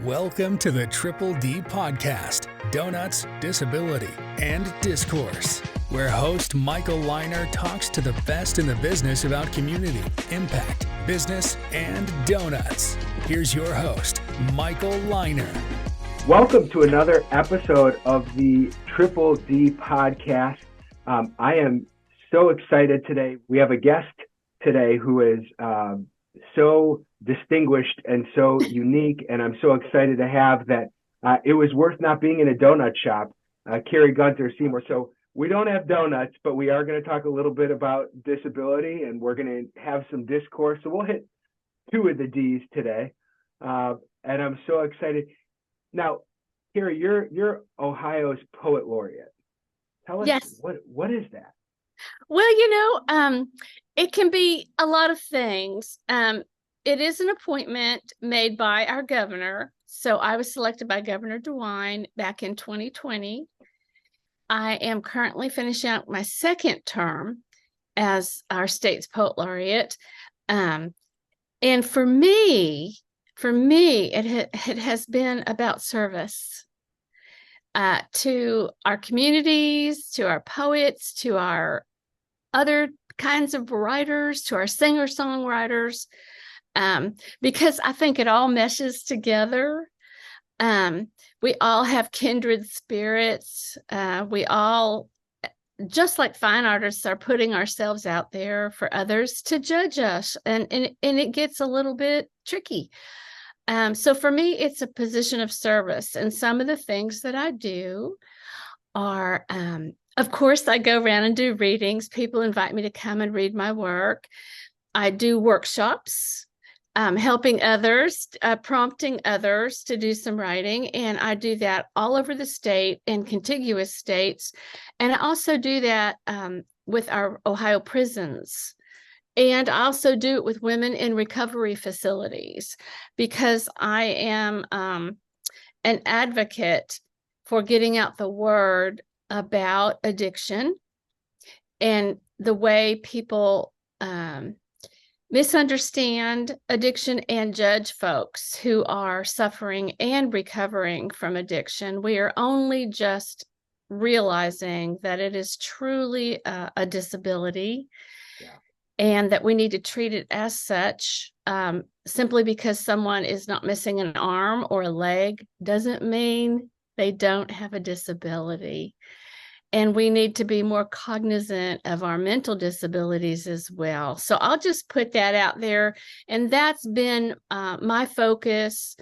Welcome to the Triple D Podcast, Donuts, Disability, and Discourse, where host Michael Leiner talks to the best in the business about community, impact, business, and donuts. Here's your host, Michael Leiner. Welcome to another episode of the Triple D Podcast. I am so excited today. We have a guest today who is so distinguished and so unique, and I'm so excited to have that. It was worth not being in a donut shop, Kari Gunter-Seymour. So we don't have donuts, but we are going to talk a little bit about disability, and we're going to have some discourse. So we'll hit two of the D's today, and I'm so excited. Now, Kari, you're Ohio's Poet Laureate. Tell us, yes. What is that? Well, it can be a lot of things. It is an appointment made by our governor. So I was selected by Governor DeWine back in 2020. I am currently finishing out my second term as our state's Poet Laureate. And for me, it has been about service to our communities, to our poets, to our other kinds of writers, to our singer-songwriters, because I think it all meshes together. We all have kindred spirits. We all, just like fine artists, are putting ourselves out there for others to judge us, and it gets a little bit tricky. So for me, it's a position of service, and some of the things that I do are, of course, I go around and do readings. People invite me to come and read my work. I do workshops, helping others, prompting others to do some writing, and I do that all over the state and contiguous states. And I also do that with our Ohio prisons. And I also do it with women in recovery facilities, because I am an advocate for getting out the word about addiction and the way people misunderstand addiction and judge folks who are suffering and recovering from addiction. We are only just realizing that it is truly a disability. Yeah. And that we need to treat it as such. Simply because someone is not missing an arm or a leg doesn't mean they don't have a disability. And we need to be more cognizant of our mental disabilities as well. So I'll just put that out there. And that's been my focus: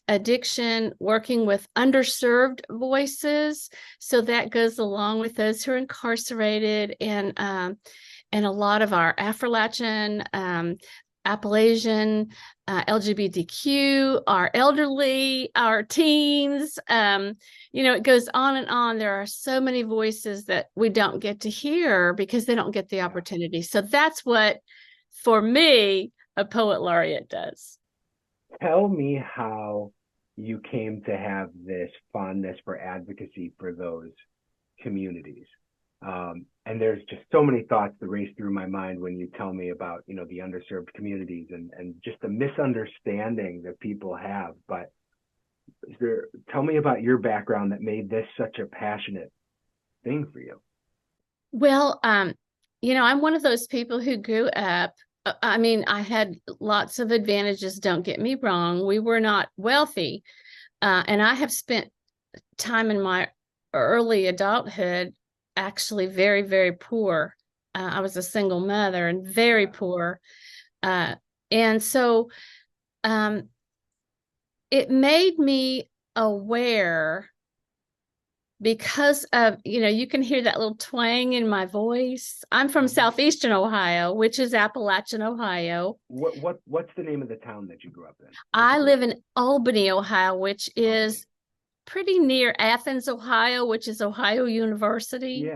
addiction, working with underserved voices. So that goes along with those who are incarcerated, and a lot of our Afro-Latin, Appalachian, LGBTQ, our elderly, our teens, it goes on and on. There are so many voices that we don't get to hear because they don't get the opportunity. So that's what, for me, a Poet Laureate does. Tell me how you came to have this fondness for advocacy for those communities. And there's just so many thoughts that race through my mind when you tell me about, the underserved communities and just the misunderstanding that people have. But tell me about your background that made this such a passionate thing for you. Well, I'm one of those people who grew up. I had lots of advantages, don't get me wrong. We were not wealthy. And I have spent time in my early adulthood actually very, very poor. I was a single mother and very poor. And so it made me aware, because of, you can hear that little twang in my voice. I'm from southeastern Ohio, which is Appalachian Ohio. What's the name of the town that you grew up in? I live in Albany, Ohio, which is pretty near Athens, Ohio, which is Ohio University.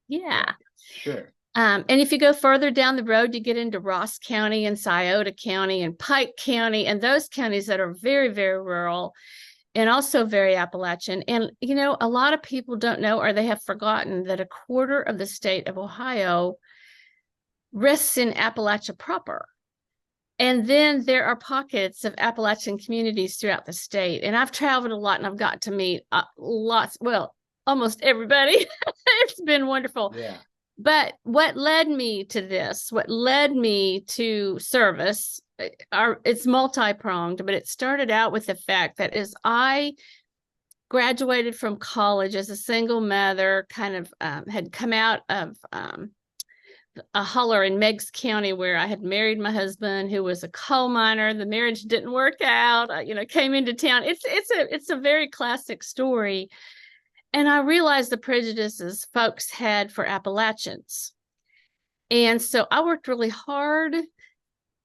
Yeah. Sure. And if you go further down the road, you get into Ross County and Scioto County and Pike County, and those counties that are very, very rural and also very Appalachian. And, a lot of people don't know, or they have forgotten, that a quarter of the state of Ohio rests in Appalachia proper. And then there are pockets of Appalachian communities throughout the state. And I've traveled a lot and I've got to meet almost everybody. It's been wonderful. Yeah. But what led me to this, what led me to service, it's multi-pronged, but it started out with the fact that as I graduated from college as a single mother, kind of had come out of a holler in Meigs County where I had married my husband, who was a coal miner. The marriage didn't work out. Came into town. It's a very classic story, and I realized the prejudices folks had for Appalachians, and so I worked really hard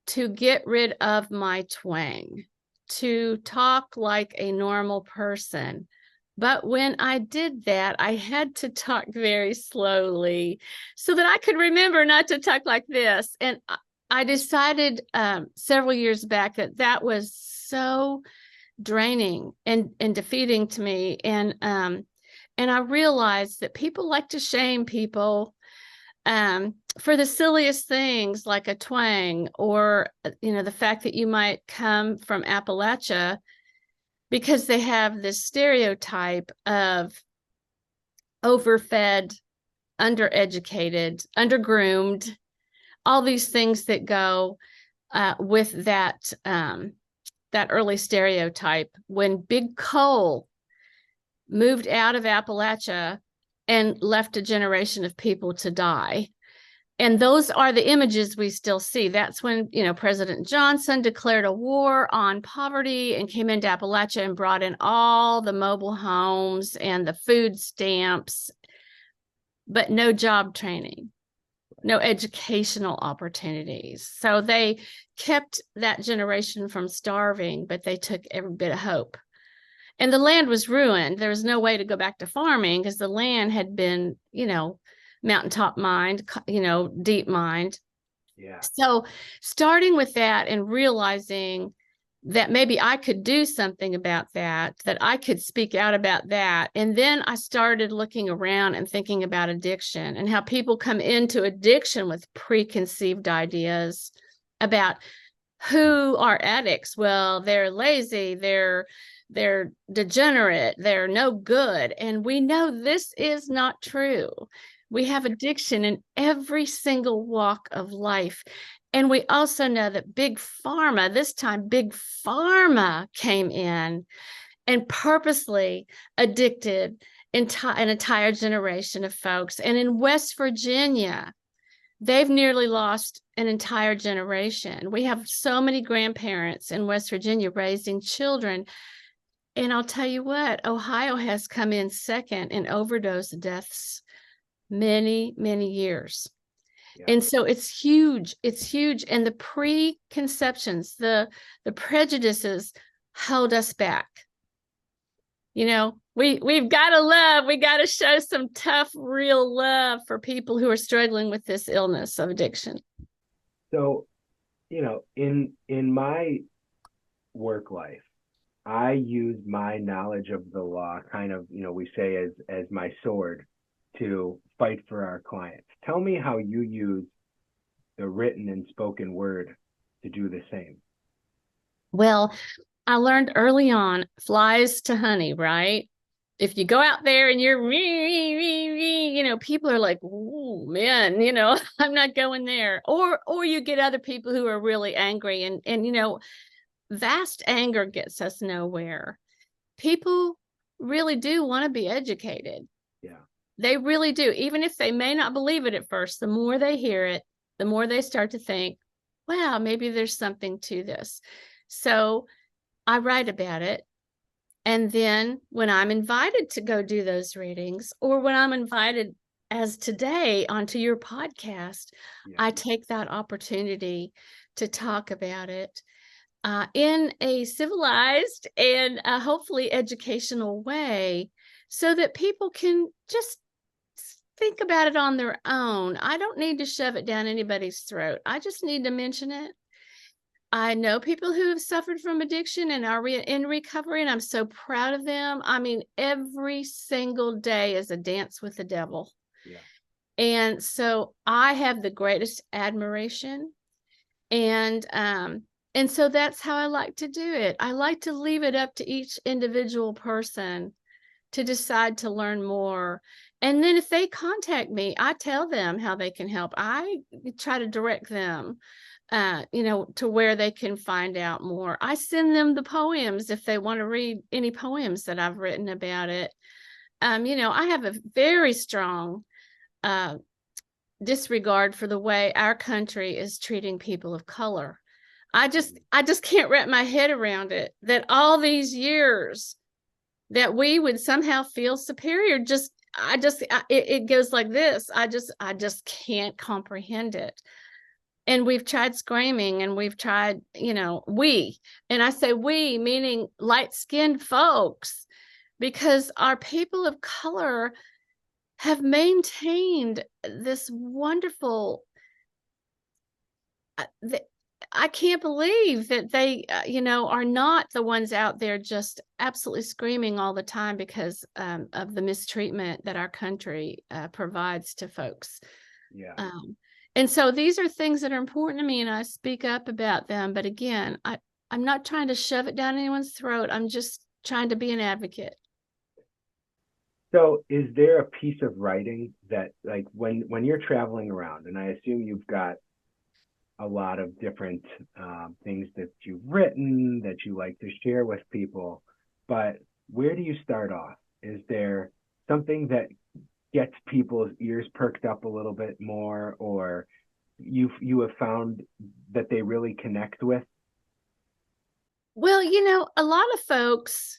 to get rid of my twang, to talk like a normal person. But when I did that, I had to talk very slowly so that I could remember not to talk like this. And I decided several years back that was so draining and defeating to me. And I realized that people like to shame people for the silliest things, like a twang, or the fact that you might come from Appalachia, because they have this stereotype of overfed, undereducated, undergroomed, all these things that go with that early stereotype. When big coal moved out of Appalachia and left a generation of people to die. And those are the images we still see. That's when, President Johnson declared a war on poverty and came into Appalachia and brought in all the mobile homes and the food stamps, but no job training, no educational opportunities. So they kept that generation from starving, but they took every bit of hope. And the land was ruined. There was no way to go back to farming because the land had been, mountaintop mined, deep mined. Yeah. So starting with that and realizing that maybe I could do something about that I could speak out about that. And then I started looking around and thinking about addiction and how people come into addiction with preconceived ideas about who are addicts. Well, they're lazy, they're degenerate, they're no good. And we know this is not true. We have addiction in every single walk of life. And we also know that Big Pharma, this time Big Pharma came in and purposely addicted an entire generation of folks. And in West Virginia, they've nearly lost an entire generation. We have so many grandparents in West Virginia raising children. And I'll tell you what, Ohio has come in second in overdose deaths many, many years. Yeah. And so it's huge. It's huge. And the preconceptions, the prejudices hold us back. We've got to love, we got to show some tough, real love for people who are struggling with this illness of addiction. So, in my work life, I use my knowledge of the law kind of, we say as my sword to fight for our clients. Tell me how you use the written and spoken word to do the same. Well, I learned early on, flies to honey, right? If you go out there and you're, people are like, "Ooh, man, I'm not going there." Or you get other people who are really angry and vast anger gets us nowhere. People really do want to be educated. Yeah. They really do. Even if they may not believe it at first, the more they hear it, the more they start to think, wow, maybe there's something to this. So I write about it. And then when I'm invited to go do those readings, or when I'm invited, as today, onto your podcast, yeah, I take that opportunity to talk about it in a civilized and hopefully educational way, so that people can just think about it on their own. I don't need to shove it down anybody's throat. I just need to mention it. I know people who have suffered from addiction and are in recovery, and I'm so proud of them. I mean, every single day is a dance with the devil. Yeah. And so I have the greatest admiration And so that's how I like to do it. I like to leave it up to each individual person to decide to learn more. And then if they contact me, I tell them how they can help. I try to direct them, to where they can find out more. I send them the poems if they want to read any poems that I've written about it. I have a very strong disregard for the way our country is treating people of color. I just can't wrap my head around it, that all these years that we would somehow feel superior. It goes like this. I just can't comprehend it. And we've tried screaming, and we've tried, we, and I say we, meaning light-skinned folks, because our people of color have maintained this wonderful, I can't believe that they, are not the ones out there just absolutely screaming all the time because of the mistreatment that our country provides to folks. Yeah. And so these are things that are important to me, and I speak up about them. But again, I'm not trying to shove it down anyone's throat. I'm just trying to be an advocate. So is there a piece of writing that, like, when you're traveling around, and I assume you've got a lot of different things that you've written that you like to share with people, but where do you start off? Is there something that gets people's ears perked up a little bit more, or you have found that they really connect with? Well, a lot of folks,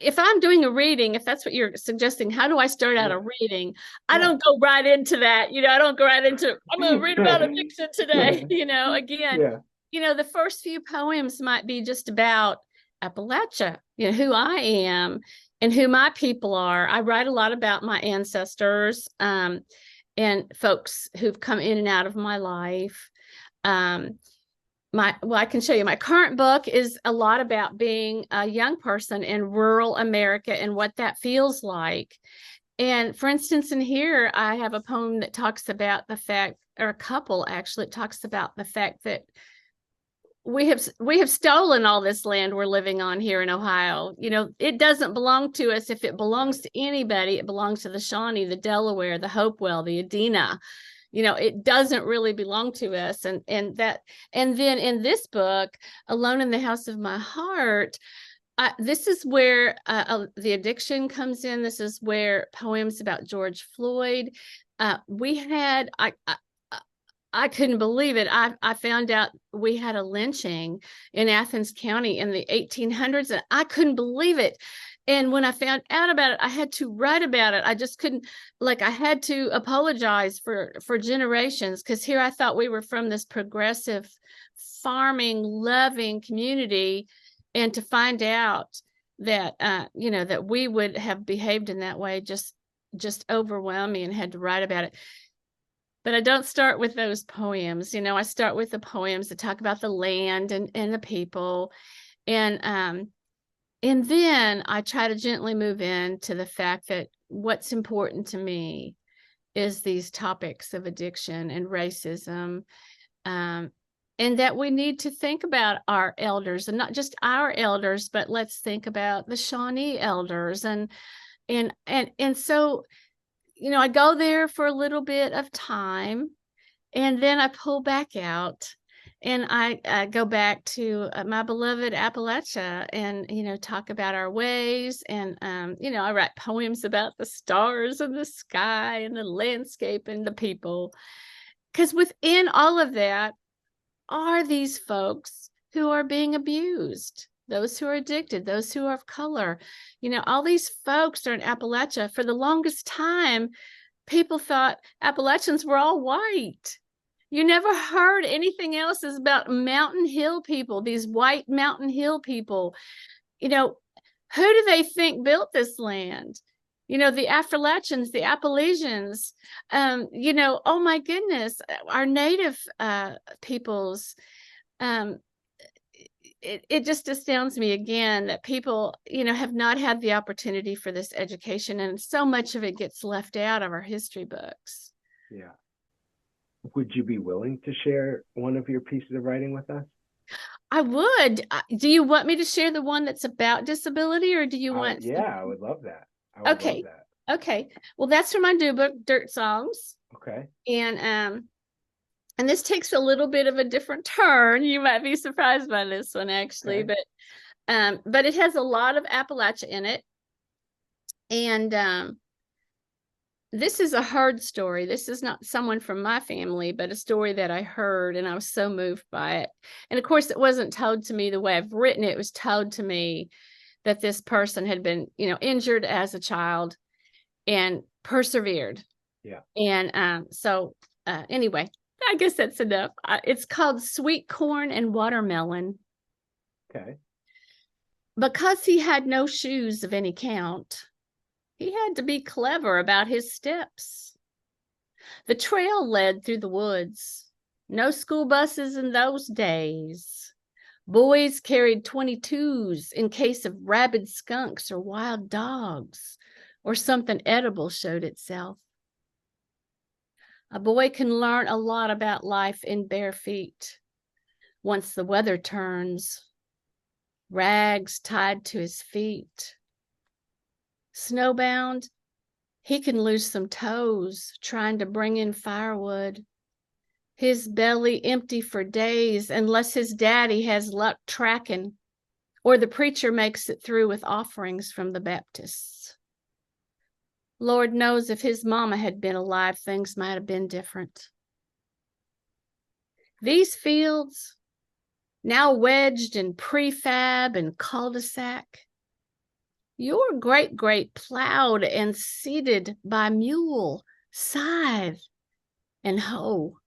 if I'm doing a reading, if that's what you're suggesting, how do I start out a reading? I don't go right into that. I don't go right into, I'm going to read about addiction today. Again, the first few poems might be just about Appalachia, who I am and who my people are. I write a lot about my ancestors and folks who've come in and out of my life. I can show you. My current book is a lot about being a young person in rural America and what that feels like. And for instance, in here, I have a poem that talks about the fact, or a couple actually, it talks about the fact that we have stolen all this land we're living on here in Ohio. It doesn't belong to us. If it belongs to anybody, it belongs to the Shawnee, the Delaware, the Hopewell, the Adena. It doesn't really belong to us. And then in this book, Alone in the House of My Heart, this is where the addiction comes in. This is where poems about George Floyd. I couldn't believe it. I found out we had a lynching in Athens County in the 1800s, and I couldn't believe it. And when I found out about it, I had to write about it. I just couldn't, I had to apologize for generations, because here I thought we were from this progressive, farming, loving community, and to find out that, that we would have behaved in that way just overwhelmed me, and had to write about it. But I don't start with those poems. I start with the poems that talk about the land and the people. And then I try to gently move into the fact that what's important to me is these topics of addiction and racism, and that we need to think about our elders, and not just our elders, but let's think about the Shawnee elders. And so, I go there for a little bit of time, and then I pull back out. And I go back to my beloved Appalachia, and, talk about our ways. And, I write poems about the stars and the sky and the landscape and the people. Because within all of that are these folks who are being abused, those who are addicted, those who are of color. All these folks are in Appalachia. For the longest time, people thought Appalachians were all white. You never heard anything else is about Mountain Hill people, these white Mountain Hill people. Who do they think built this land? The Appalachians, the Appalachians, oh my goodness, our native peoples. It just astounds me again that people, have not had the opportunity for this education, and so much of it gets left out of our history books. Yeah. Would you be willing to share one of your pieces of writing with us? I would. Do you want me to share the one that's about disability, or do you want? Yeah, I would love that. I would love Okay. that. Okay. Well, that's from my new book, Dirt Songs. Okay. And this takes a little bit of a different turn. You might be surprised by this one, actually, Okay. but it has a lot of Appalachia in it. And this is a hard story. This is not someone from my family, but a story that I heard, and I was so moved by it. And of course, it wasn't told to me the way I've written it. It was told to me that this person had been, injured as a child and persevered. Yeah. And so anyway, I guess that's enough. It's called Sweet Corn and Watermelon. Okay. Because he had no shoes of any count, he had to be clever about his steps. The trail led through the woods. No school buses in those days. Boys carried 22s in case of rabid skunks or wild dogs, or something edible showed itself. A boy can learn a lot about life in bare feet once the weather turns. Rags tied to his feet. Snowbound, he can lose some toes trying to bring in firewood. His belly empty for days unless his daddy has luck tracking, or the preacher makes it through with offerings from the Baptists. Lord knows if his mama had been alive, things might have been different. These fields, now wedged in prefab and cul-de-sac, your great plowed and seeded by mule, scythe, and hoe.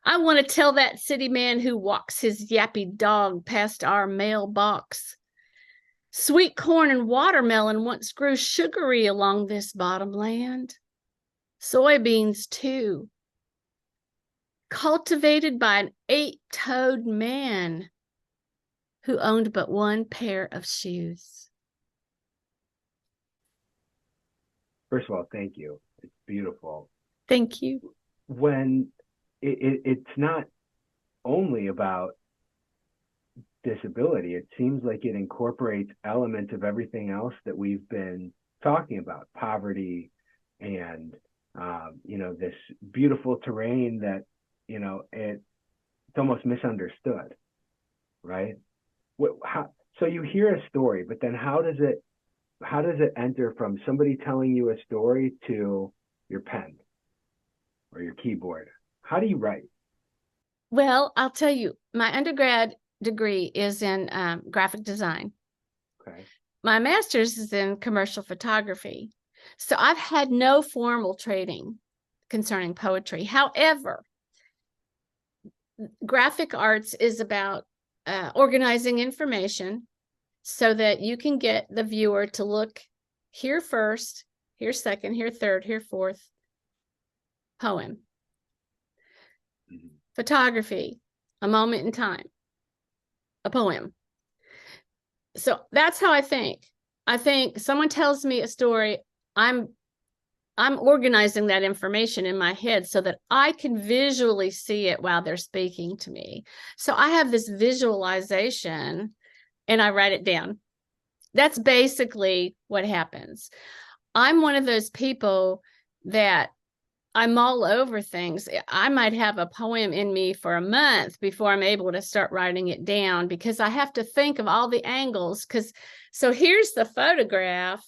I want to tell that city man who walks his yappy dog past our mailbox. Sweet corn and watermelon once grew sugary along this bottomland. Soybeans, too. Cultivated by an 8-toed man who owned but one pair of shoes. First of all, thank you. It's beautiful. Thank you. When it's not only about disability, it seems like it incorporates elements of everything else that we've been talking about, poverty and this beautiful terrain that it's almost misunderstood, right? So you hear a story, but then how does it enter from somebody telling you a story to your pen or your keyboard? How do you write? Well, I'll tell you, my undergrad degree is in graphic design. Okay. My master's is in commercial photography. So I've had no formal training concerning poetry. However, graphic arts is about organizing information so that you can get the viewer to look here first, here second, here third, here fourth. Poem. Mm-hmm. Photography, a moment in time, a poem. So that's how I think. I think someone tells me a story, I'm organizing that information in my head so that I can visually see it while they're speaking to me. So I have this visualization and I write it down. That's basically what happens. I'm one of those people that I'm all over things. I might have a poem in me for a month before I'm able to start writing it down because I have to think of all the angles. So here's the photograph,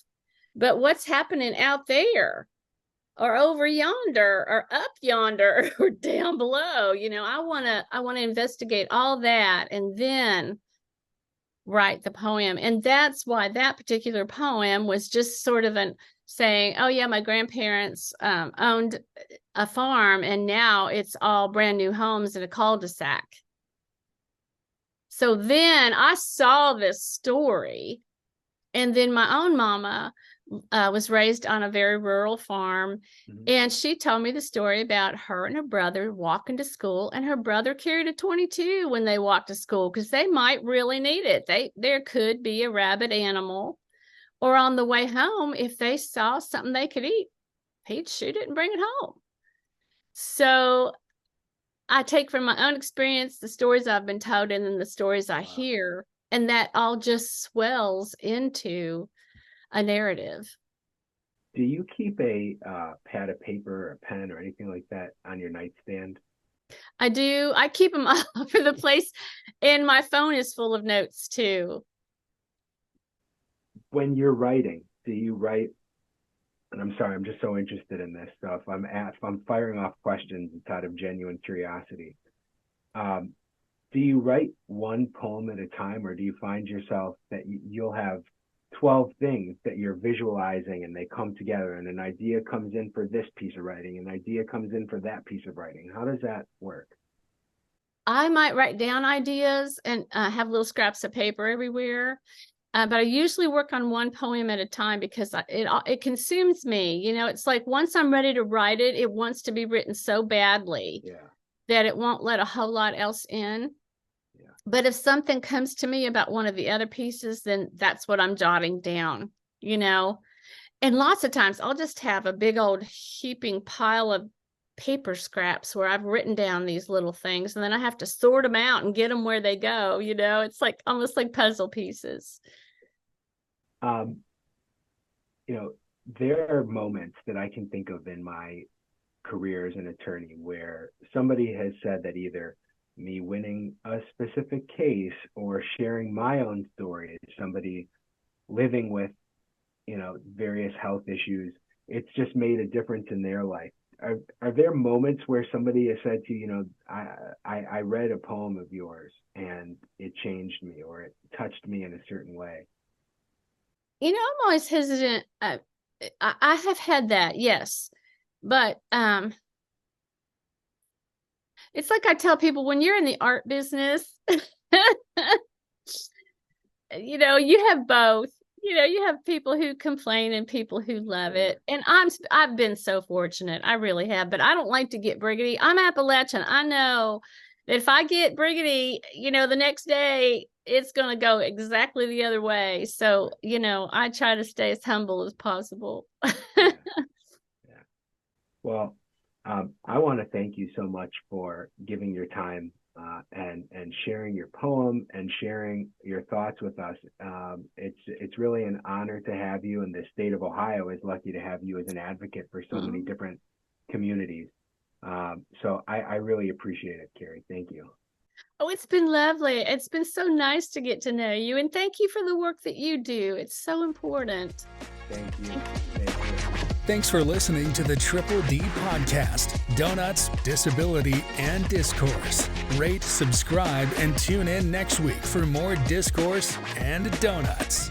but what's happening out there or over yonder or up yonder or down below? I want to investigate all that and then write the poem. And that's why that particular poem was just sort of saying, oh yeah, my grandparents owned a farm and now it's all brand new homes in a cul-de-sac. So then I saw this story, and then my own mama was raised on a very rural farm. Mm-hmm. And she told me the story about her and her brother walking to school, and her brother carried a 22 when they walked to school because they might really need it. There could be a rabid animal, or on the way home, if they saw something they could eat, he'd shoot it and bring it home. So I take from my own experience the stories I've been told and then the stories I Wow. hear, and that all just swells into a narrative. Do you keep a pad of paper or a pen or anything like that on your nightstand? I do. I keep them all over the place, and my phone is full of notes too. When you're writing, do you write? And I'm sorry, I'm just so interested in this stuff. If I'm firing off questions, it's out of genuine curiosity. Do you write one poem at a time, or do you find yourself that you'll have 12 things that you're visualizing and they come together, and an idea comes in for this piece of writing, an idea comes in for that piece of writing? How does that work? I might write down ideas and have little scraps of paper everywhere. But I usually work on one poem at a time because it consumes me. You know, it's like once I'm ready to write it, it wants to be written so badly that it won't let a whole lot else in. Yeah. But if something comes to me about one of the other pieces, then that's what I'm jotting down, you know. And lots of times I'll just have a big old heaping pile of paper scraps where I've written down these little things, and then I have to sort them out and get them where they go. You know, it's like almost like puzzle pieces. You know, there are moments that I can think of in my career as an attorney where somebody has said that either me winning a specific case or sharing my own story, somebody living with, you know, various health issues, it's just made a difference in their life. Are there moments where somebody has said to you, you know, I read a poem of yours and it changed me, or it touched me in a certain way? You know, I'm always hesitant. I have had that, yes. But it's like I tell people, when you're in the art business, you know, you have both. You know, you have people who complain and people who love it. And I've been so fortunate. I really have. But I don't like to get briggity. I'm Appalachian. I know that if I get briggity, you know, the next day it's going to go exactly the other way. So, you know, I try to stay as humble as possible. Yeah. Well, I want to thank you so much for giving your time and sharing your poem and sharing your thoughts with us. It's really an honor to have you, and the state of Ohio is lucky to have you as an advocate for so many different communities. So I really appreciate it, Kari. Thank you. Oh, it's been lovely. It's been so nice to get to know you, and thank you for the work that you do. It's so important. Thank you. Thank you. Thanks for listening to the Triple D Podcast, Donuts, Disability, and Discourse. Rate, subscribe, and tune in next week for more discourse and donuts.